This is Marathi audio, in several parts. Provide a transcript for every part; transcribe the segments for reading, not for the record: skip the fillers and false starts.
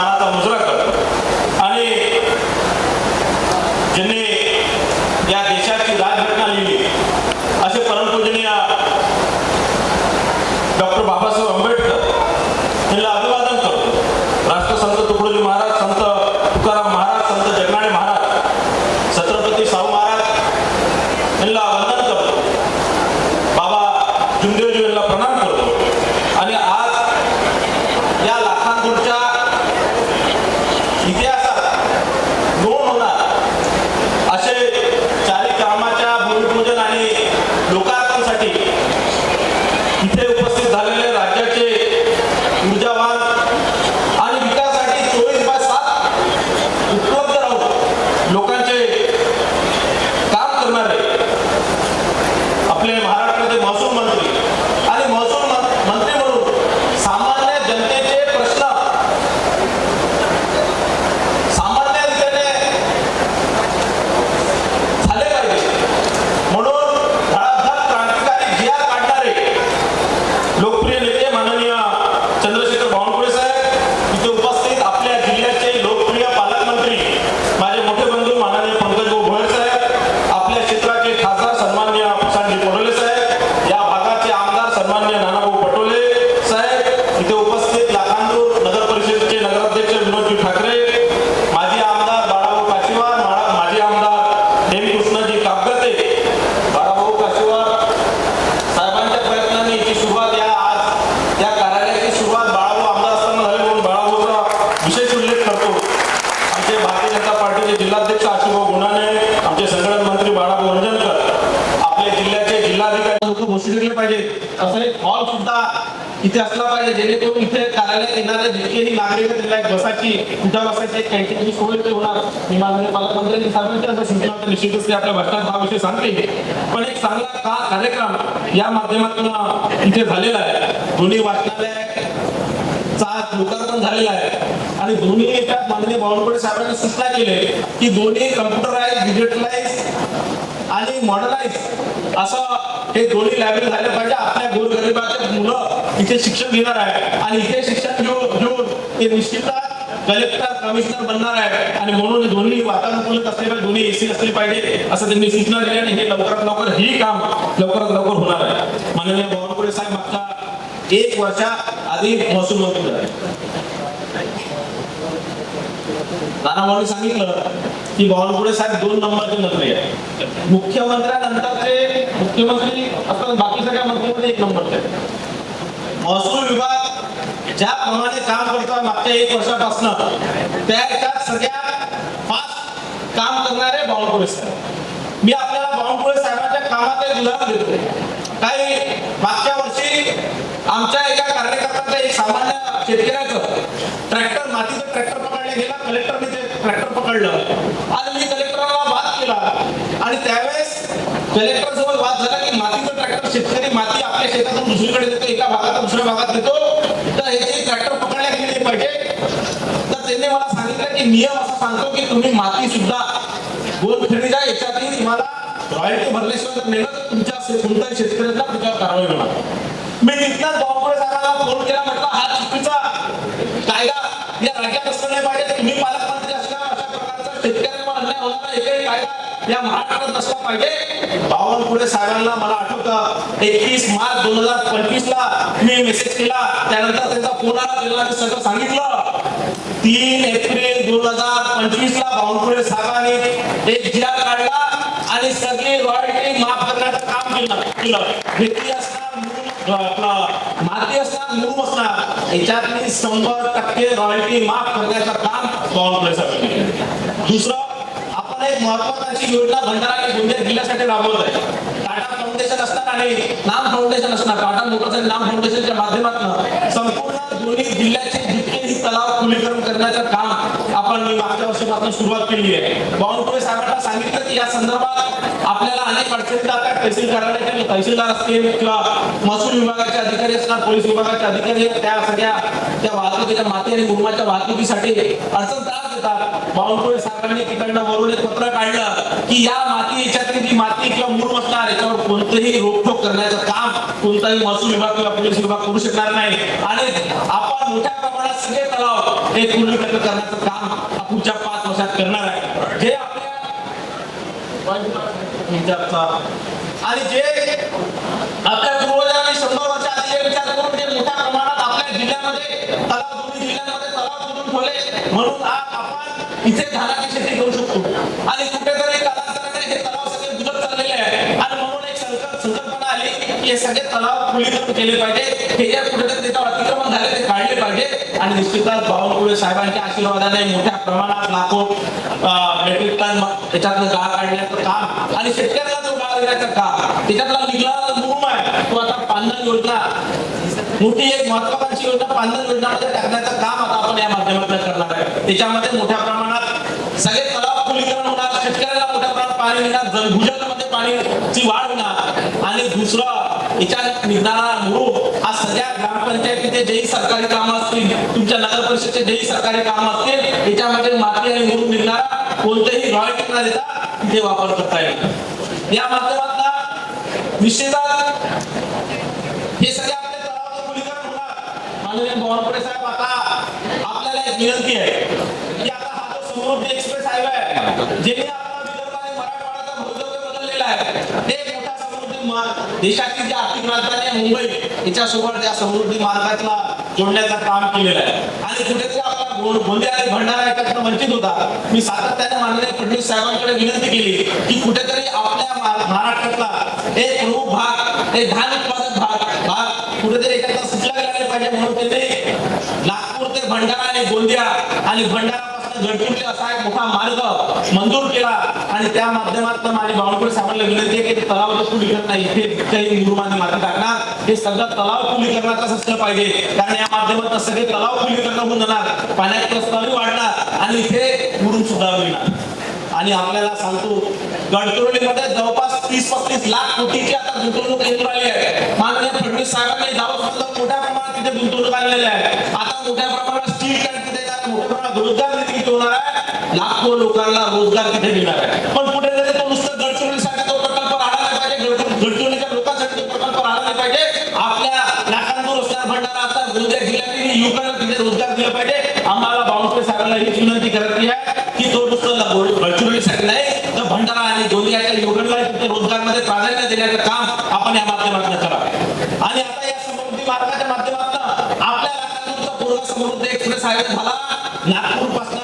मानाचा मुजरा करतो आणि ज्यांनी या देशाची राजघटना लिहिली असे परमपूजनीय डॉक्टर बाबासाहेब आंबेडकर यांना अभिवादन करतो. राष्ट्रसंत तुकडोजी महाराज, संत तुकाराम महाराज, संत जगनाडे महाराज, छत्रपती शाहू महाराज यांना वंदन करतो. बाबा जुमदेवजी यांना प्रणाम करतो. आणि आज या लाखांदूरच्या इतिहासात नोंद होणार असे चारी कामाच्या भूमिपूजन आणि लोकार्पणसाठी इथे उपस्थित झालेले राज्याचे ऊर्जावान आणि विकासासाठी 24/7 उपलब्ध राहून लोकांचे काम करणारे आपले महाराष्ट्राचे महसूल मंत्री आणि महसूल मंत्री म्हणून सामान्य जनतेचे प्रश्न सामान्य रीतीने झाले पाहिजे म्हणून धडाधड क्रांतिकारी जी आर काढणारे लोकप्रिय नेते माननीय चंद्रशेखर बावनकुळे साहेब इथे उपस्थित, आपल्या जिल्ह्याचे लोकप्रिय पालकमंत्री माझे मोठे बंधू माननीय पंकजभाऊ भोयर साहेब, आपल्या क्षेत्राचे खासदार सन्माननीय प्रशांतजी पडोले साहेब, या भागाचे आमदार सन्माननीय नानाभाऊ पटोले साहेब इथे उपस्थित, लाखांदूर नगर परिषदेचे नगराध्यक्ष विनोदजी ठाकरे, माजी आमदार बाळाभाऊ काशीवार, माजी आमदार हेमकृष्णजी कापगते, बाळाभाऊ काशीवार साहेबांच्या प्रयत्नांनी याची सुरुवात आज या कार्यालयाची सुरुवात बाळाभाऊ आमदार असताना झाली म्हणून बाळाभाऊचा विशेष उल्लेख करतो. आमचे भारतीय जनता पार्टीचे जिल्हाध्यक्ष आशुभाऊ गुणाने, आमचे संघटन मंत्री बाळाभाऊ रंजनकर, आपल्या जिल्ह्याचे जिल्हाधिकारी लोक बसले पाहिजे असं एक हॉल सुद्धा इथे असला पाहिजे जेणेकरून इथे कार्यालयात येणारे जितकेही नागरिक आहेत त्यांना एक बसाची, कुठे बसायची एक कॅन्टीनची सोय ते होणार. मी माननीय पालकमंत्र्यांनी साहेबांच्या असं शिकला होता, निश्चितच ते आपल्या भाषणात हा विषय सांगते. पण एक चांगला कार्यक्रम या माध्यमातून इथे झालेला आहे. दोन्ही वाचनालयाचा लोकार्पण झालेला आहे आणि दोन्ही याच्यात माननीय बावनकुळे साहेबांनी सूचना केली की दोन्ही कम्प्युटराइज, डिजिटलाइज आणि मॉडर्नाइज असं हे दोन्ही लायब्ररी झाले पाहिजे. आपल्या गोरगरिबाचे मुलं इथे शिक्षण घेणार आहे आणि इथे शिक्षण घेऊन ते निश्चितच कलेक्टर, कमिशनर बनणार आहे आणि म्हणून दोन्ही वातानुकूलित असले पाहिजे, दोन्ही एसी असले पाहिजे असं त्यांनी सूचना दिली आणि हे लवकरात लवकर ही काम लवकरात लवकर होणार आहे. माननीय बावनकुळे साहेब मागच्या 1 वर्षा आधी महसूल मंत्री झाले. नानाभाऊंनी सांगितलं की बावनकुळे साहेब 2 नंबरचे मंत्री आहे. मुख्यमंत्र्यानंतरचे मुख्यमंत्री असतात, बाकी सगळ्या मंत्र्यांमध्ये 1 नंबरचे. महसूल विभाग ज्याप्रमाणे काम करतो मागच्या 1 वर्षापासून त्याच्यात सगळ्यात फास्ट काम करणारे बावनकुळे साहेब. मी आपल्याला बावनकुळे साहेबांच्या कामात एक उदाहरण देतो. काही मागच्या वर्षी आमच्या एका कार्यकर्त्याचं, एक सामान्य शेतकऱ्याचं ट्रॅक्टर, मातीचं ट्रॅक्टर पकडले गेला. कलेक्टरने ते ट्रॅक्टर पकडलं आणि मी कलेक्टरला वाद केला आणि त्यावेळेस कलेक्टर सोबत वाद झाला की मातीचं ट्रॅक्टर, शेतकरी माती आपल्या शेतातून दुसरीकडे देतो, एका भागातून दुसऱ्या भागात देतो, तर हे ट्रॅक्टर पकडल्या गेले पाहिजे. तर त्यांनी मला सांगितलं की नियम असा सांगतो की तुम्ही माती सुद्धा गोलखेडीच्या याच्यातही तुम्हाला रॉयल्टी भरल्याशिवाय नेलं तुमच्या कोणत्याही शेतकऱ्यांना तुमच्यावर कारवाई होणार. मी तिथनंच बावनकुळे साहेबांना फोन केला, म्हटलं हा चुकीचा कायदा या राज्यात असला नाही पाहिजे. तुम्ही पालकमंत्री असल्यावर अशा प्रकारचा शेतकऱ्यांवर अन्याय होणारा एकही कायदा या महाराष्ट्रात नसला पाहिजे. बावनकुळे साहेबांना मला आठवतं 21 मार्च 2025 ला मी मेसेज केला, त्यानंतर त्यांचा फोन आला, त्यांना मी सगळं सांगितलं. 3 एप्रिल 2025 ला बावनकुळे साहेबांनी एक जी आर काढला आणि सगळी रॉयल्टी माफ करण्याचं काम केलं. व्यक्ती असणार, माती असणार, मुरुम असणार, याच्यातली 100% रॉयल्टी माफ करण्याचं काम बावनकुळे साहेबांनी केलं. दुसरं, आपण एक महत्वाची योजना भंडारा आणि गोंदिया जिल्ह्यासाठी राबवत आहे. टाटा फाउंडेशन असणार आणि नाम फाउंडेशन असणार. टाटा मोटर्स आणि नाम फाउंडेशनच्या माध्यमातून संपूर्ण दोन्ही जिल्ह्याचे जितकेही तलाव खुलीकरण करण्याचं काम आपण मागच्या वर्षापासून सुरुवात केली आहे. बावनकुळे साहेबांना सांगितलं की या संदर्भात आपल्याला अनेक अडचणी येतात. तहसील कार्यालयाचे तहसीलदार असतील किंवा महसूल विभागाचे अधिकारी असणार, पोलीस विभागाचे अधिकारी, त्या सगळ्या त्या वाहतुकीच्या माती आणि मुरुमाच्या वाहतुकीसाठी अडचण त्रास देतात. बावनकुळे साहेबांनी तिकडनं वरून एक पत्र काढलं की या माती याच्यातली जी माती किंवा मुरुम असणार याच्यावर कोणतेही रोखोक करण्याचं काम कोणताही महसूल विभाग किंवा पोलीस विभाग करू शकणार नाही आणि आपण मोठ्या प्रमाणात सगळे तलाव हे पूर्णीकरण करण्याचं काम पुढच्या 5 वर्षात करणार आहे. जे आपल्या आणि जे आपल्या पूर्वजांनी 100 वर्ष आधी विचार करून जे मोठ्या प्रमाणात आपल्या जिल्ह्यामध्ये तलाव दोन्ही जिल्ह्यांमध्ये तलाव बुजून ठेवले म्हणून आज आपण इथे धानाची शेती करू शकतो. आणि कुठेतरी कालांतराने हे तलाव सगळे बुजत चाललेले आहे आणि म्हणून एक संकल्पना आली की हे सगळे तलाव खुलीकरण केले पाहिजे. हे जे कुठेतरी त्याच्यावर अतिक्रमण झाले ते काढले पाहिजे. आणि निश्चितच बावनकुळे साहेबांच्या आशीर्वादाने मोठ्या प्रमाणात लाखो मेट्रिक टन त्याच्यातलं गाळ काढण्याचं काम आणि शेतकऱ्याला जो गाळ देण्याचं काम त्याच्यातला निघणारा मुरुम आहे तो आता पांधन योजना मोठी एक महत्वाकांक्षी योजना पांधन योजनामध्ये टाकण्याचं काम आता आपण या माध्यमातून करणार आहे. त्याच्यामध्ये मोठ्या प्रमाणात सगळे तलाव खुलीकरण होणार, शेतकऱ्याला मोठ्या प्रमाणात पाणी मिळणार, भूजलामध्ये पाण्याची वाढ होणार आणि दुसरं याच्यात निघणारा मुरुम हा सगळ्या ग्रामपंचायतीचे जेही सरकारी कामं असतील, तुमच्या नगर परिषदेचे जेही सरकारी कामं असतील त्याच्यामध्ये माती आणि मुरुम निघणारा कोणतेही रॉयल्टी न देता तिथे वापर करता येईल. या माध्यमातून निश्चितच हे सगळे आपले तलावाचं खुलीकरण होणार. माननीय बावनकुळे साहेब आता आपल्याला एक विनंती आहे की आता हा जो समृद्धी एक्सप्रेस हायवे आहे ज्याने आपला विदर्भ आणि मराठवाड्याचा भवितव्य बदललेला आहे ते एक मोठा समृद्धी मार्ग देशाची जी आर्थिक राजधानी आहे मुंबई याच्यासोबत या समृद्धी मार्गातला जोडण्याचं काम केलेलं आहे. आणि कुठेतरी आपला गोंदिया आणि भंडारा याच्यातून वंचित होता. मी सातत्याने माननीय फडणवीस साहेबांकडे विनंती केली की कुठेतरी आपल्या महाराष्ट्रातला एक प्रमुख भाग एक धान उत्पादक भाग कुठेतरी एखादा सुटला गेला पाहिजे म्हणून त्यांनी नागपूर ते भंडारा आणि गोंदिया आणि भंडारा गडचिरोली असा एक मोठा मार्ग मंजूर केला. आणि त्या माध्यमातून माझी बावनकुळे साहेबांना विनंती आहे की तलावाचं खुलीकरण नाही इथे काही मुरुमांनी माती टाकणार हे सगळं तलाव खुलीकरणाचाच असलं पाहिजे. कारण या माध्यमातून सगळे तलाव खुलीकरण होऊन जाणार, पाण्याचा स्तरही वाढणार आणि इथे मुरुम सुद्धा मिळणार. आणि आपल्याला सांगतो गडचिरोलीमध्ये जवळपास 30-35 लाख कोटीची आता गुंतवणूक येऊन राहिली आहे. माननीय फडणवीस साहेबांनी दावा मोठ्या प्रमाणात तिथे गुंतवणूक आणलेली आहे. आता मोठ्या प्रमाणात स्टील प्लांट तिथे मोठ्या प्रमाणात रोजगार निर्मिती होणार आहे, लाखो लोकांना रोजगार तिथे मिळणार आहे. पण कुठेतरी तो नुसतं गडचिरोलीसाठी तो प्रकल्प राहणार पाहिजे, गडचिरोलीच्या लोकांसाठी तो प्रकल्प राहणार पाहिजे. आपल्या नाकांदूर असणार भंडारा असणार गोंदिया जिल्ह्यातील युवकांना तिथे रोजगार दिला पाहिजे. आम्हाला बावनकुळे साहेबांना ही विनंती करायची आहे की तो नुसतं गडचिरोलीसाठी नाही तर भंडारा आणि गोंदियाच्या युवकांना तिथे रोजगारमध्ये प्राधान्य देण्याचं काम आपण या माध्यमातून करावं. आणि आता या समृद्धी मार्गाच्या माध्यमातून आपल्या नाकांदूरचा पूर्ण समृद्धी एक्सप्रेस हायवे झाला. नागपूर पासून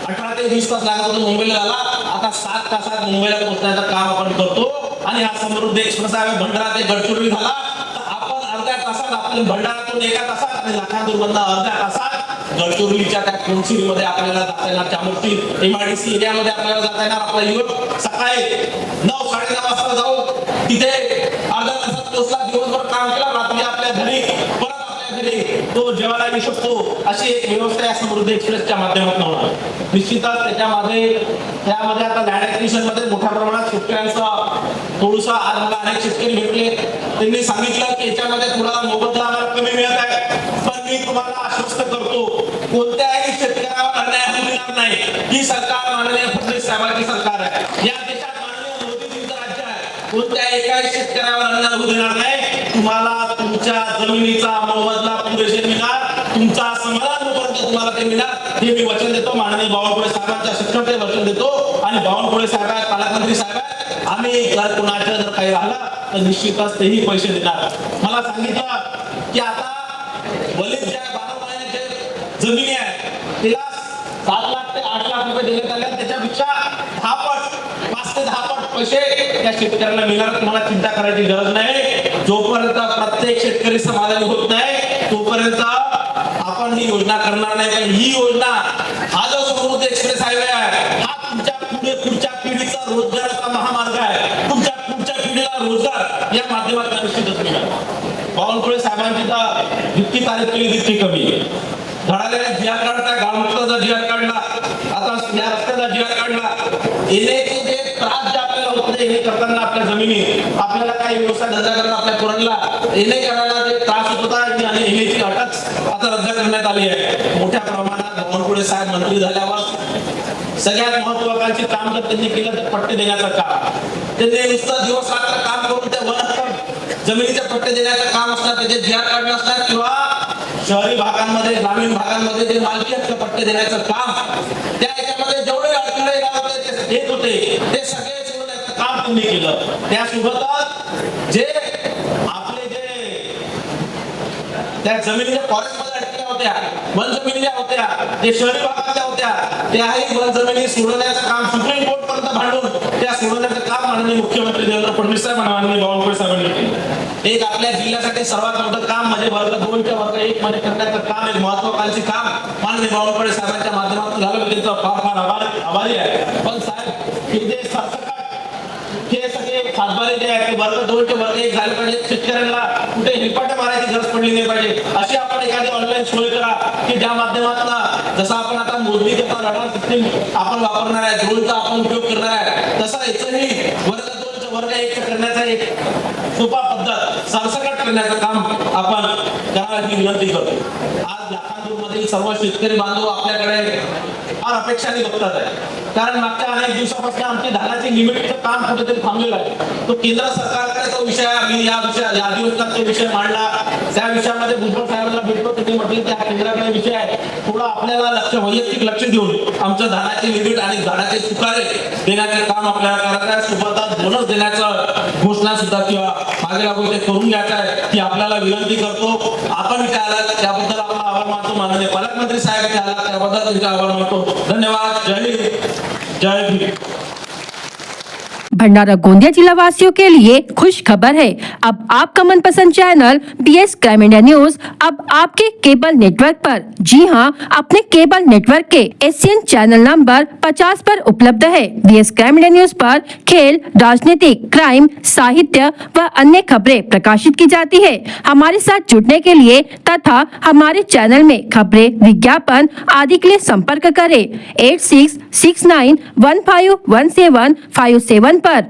18 ते 20 तास लागत होता मुंबईला झाला, आता 7 तासात मुंबईला पोहोचण्याचं काम आपण करतो. आणि हा समृद्धी एक्सप्रेस हायवे भंडारा ते गडचिरोली झाला तर आपण अर्ध्या तासात आपल्या भंडारातून 1 तासात आणि लाखांदूरमधून अर्ध्या तासात गडचिरोलीच्या त्या कोणसिरीमध्ये आपल्याला जाता येणार, चामोर्शी MIDC एरियामध्ये आपल्याला जाता येणार. आपला युवक सकाळी 9-9:30 वाजता जाऊ तिथे अर्ध्या तासात पोहोचला, दिवसभर काम केला, रात्री आपल्या घरी परत तो जेवायला येऊ शकतो. अशी एक व्यवस्था या समृद्धी एक्सप्रेसच्या माध्यमातून होणार. निश्चितच त्यामध्ये आता लँड ऍक्विजिशन मध्ये मोठ्या प्रमाणात शेतकऱ्यांचा थोडंसं आज मला अनेक शेतकरी भेटले, त्यांनी सांगितलं की याच्यामध्ये थोडा मोबदला आम्हाला कमी मिळत आहे. पण मी तुम्हाला आश्वस्त करतो कोणत्याही शेतकऱ्यावर अन्याय होणार नाही. ही सरकार माननीय फडणवीस साहेबांची सरकार आहे. या देशात माननीय मोदीजींचं राज्य आहे. कोणत्याही एकाही शेतकऱ्यावर अन्याय होऊ देणार नाही. तुम्हाला तुमच्या जमिनीचा मोबदला पुरेसे मिळणार, तुमचा समाधान होईपर्यंत तुम्हाला ते मिळणार हे मी वचन देतो. माननीय बावनकुळे साहेबांच्या शिक्षण ते वचन देतो. आणि बावनकुळे साहेब आहेत, पालकमंत्री साहेब आहेत, आम्ही जर कुणाचं जर काही राहिलं तर निश्चितच तेही पैसे देणार. मला सांगितलं की आता वलीद ज्या 12 महिन्याचे जमिनी आहे तिला 7 लाख ते 8 लाख रुपये देण्यात आले. त्याच्यापेक्षा 10 पट 5 ते 10 पट पैसे त्या शेतकऱ्याला मिळणार. तुम्हाला चिंता करायची गरज नाही. जोपर्यंत प्रत्येक शेतकरी समाधानी होत नाही तोपर्यंत आपण ही योजना करणार नाही. पण ही योजना हा जो समृद्धी एक्सप्रेस हायवे आहे हा तुमच्या पुढच्या पिढीचा रोजगाराचा महामार्ग आहे. तुमच्या पुढच्या पिढीला रोजगार या माध्यमातून निश्चितच मिळणार. बावनकुळे साहेबांची तर जितकी तारीफ केली तितकी कमी आहे. धडालेल्या जिहाद काढला, गावमुक्ताचा जिहाद काढला, आता या रस्त्याचा जिहाद काढला. येण्याचे जे त्रास जे आपल्याला होत नाही हे करताना आपल्या जमिनी आपल्याला काही व्यवसाय धंदा करताना आपल्या पोरांना येणे करायला जे त्रास होत होता आणि येण्याची अटक आता रद्द करण्यात आली आहे. मोठ्या प्रमाणात बावनकुळे साहेब मंत्री झाल्यावर सगळ्यात महत्वाकांक्षी काम जर त्यांनी केलं तर पट्टे देण्याचं काम. त्यांनी नुसतं दिवस रात्र काम करून त्या वन जमिनीचे पट्टे देण्याचं काम असणार, त्याचे जिहाद काढणं असणार किंवा शहरी भागांमध्ये, ग्रामीण भागांमध्ये जे मालकी हक्क पट्टे देण्याचं काम, त्या याच्यामध्ये जेवढे अडथळे येत होते ते सगळे सोडवण्याचं काम तुम्ही केलं. त्यासोबतच जे आपले त्या जमिनी फॉरेस्टमध्ये अडकल्या होत्या, वन जमिनी ज्या होत्या, ते शहरी भागातल्या होत्या, त्याही वन जमिनी सोडवण्याचं काम सुप्रीम कोर्ट पर्यंत भांडून त्या सोडवण्याचं काम माननीय मुख्यमंत्री देवेंद्र फडणवीस साहेब आणि माननीय बावनकुळे साहेबांनी केलं. एक आपल्या जिल्ह्यासाठी सर्वात मोठं काम म्हणजे वर्ग 2 च्या वर्ग 1 मध्ये करण्याचं काम, एक महत्वाकांक्षी काम माननीय बावनकुळे साहेबांच्या माध्यमातून झालं. मी त्यांचा फार फार आभारी आहे. पण साहेब हे जे सरसकट हे सगळे सातबारे जे आहे ते वर्ग 2 चे वर्ग 1 झाले पाहिजे. शेतकऱ्यांना कुठे हिरपाटे मारायची गरज पडली नाही पाहिजे. अशी आपण एखादी ऑनलाईन सोय करा की ज्या माध्यमातून जसं आपण आता मोजणी करता रडार सिस्टीम आपण वापरणार आहे, ड्रोनचा आपण उपयोग करणार आहे, तसं याचंही वर्ग 2 चे वर्ग 1 करण्याचा एक सोपा पद्धत सरसकट करण्याचं काम आपण करायला ही विनंती करतो. आज लाखांदूरमधील सर्व शेतकरी बांधव आपल्याकडे फार अपेक्षाने बघतात आहे. कारण मागच्या अनेक दिवसापासून आमची धानाची लिमिटचं काम कुठेतरी थांबलेलं आहे. तो केंद्र सरकारकडे तो विषय मी या अधिवेशनात तो विषय मांडला. त्या विषयामध्ये भुजबळ साहेबांना भेटलो, त्यांनी म्हटलं की हा केंद्राकडे विषय आहे, थोडा आपल्याला वैयक्तिक लक्ष देऊन आमच्या धानाची लिमिट आणि धानाचे तुकारे देण्याचे काम आपल्याला करायचं आहे. सोबतच बोनस देण्याचं घोषणा सुद्धा किंवा मागे लागून ते करून घ्यायचं आहे ती आपल्याला विनंती करतो. आपण इथे आलात त्याबद्दल आपला आभार मानतो. माननीय पालकमंत्री साहेब इथे आलात त्याबद्दल त्यांचा आभार मानतो. धन्यवाद. जय हिंद, जय भीम. भंडारा गोंदिया जिला वासियों के लिए खुश खबर है। अब आपका मनपसंद channel BS crime India news अब आपके केबल नेटवर्क पर, जी हां, अपने केबल नेटवर्क के एशियन चैनल नंबर 50 पर उपलब्ध है। BS क्राइम इंडिया न्यूज पर खेल, राजनीतिक, क्राइम, साहित्य व अन्य खबरें प्रकाशित की जाती है। हमारे साथ जुड़ने के लिए तथा हमारे चैनल में खबरें, विज्ञापन आदि के लिए संपर्क करें 8669151757 पर।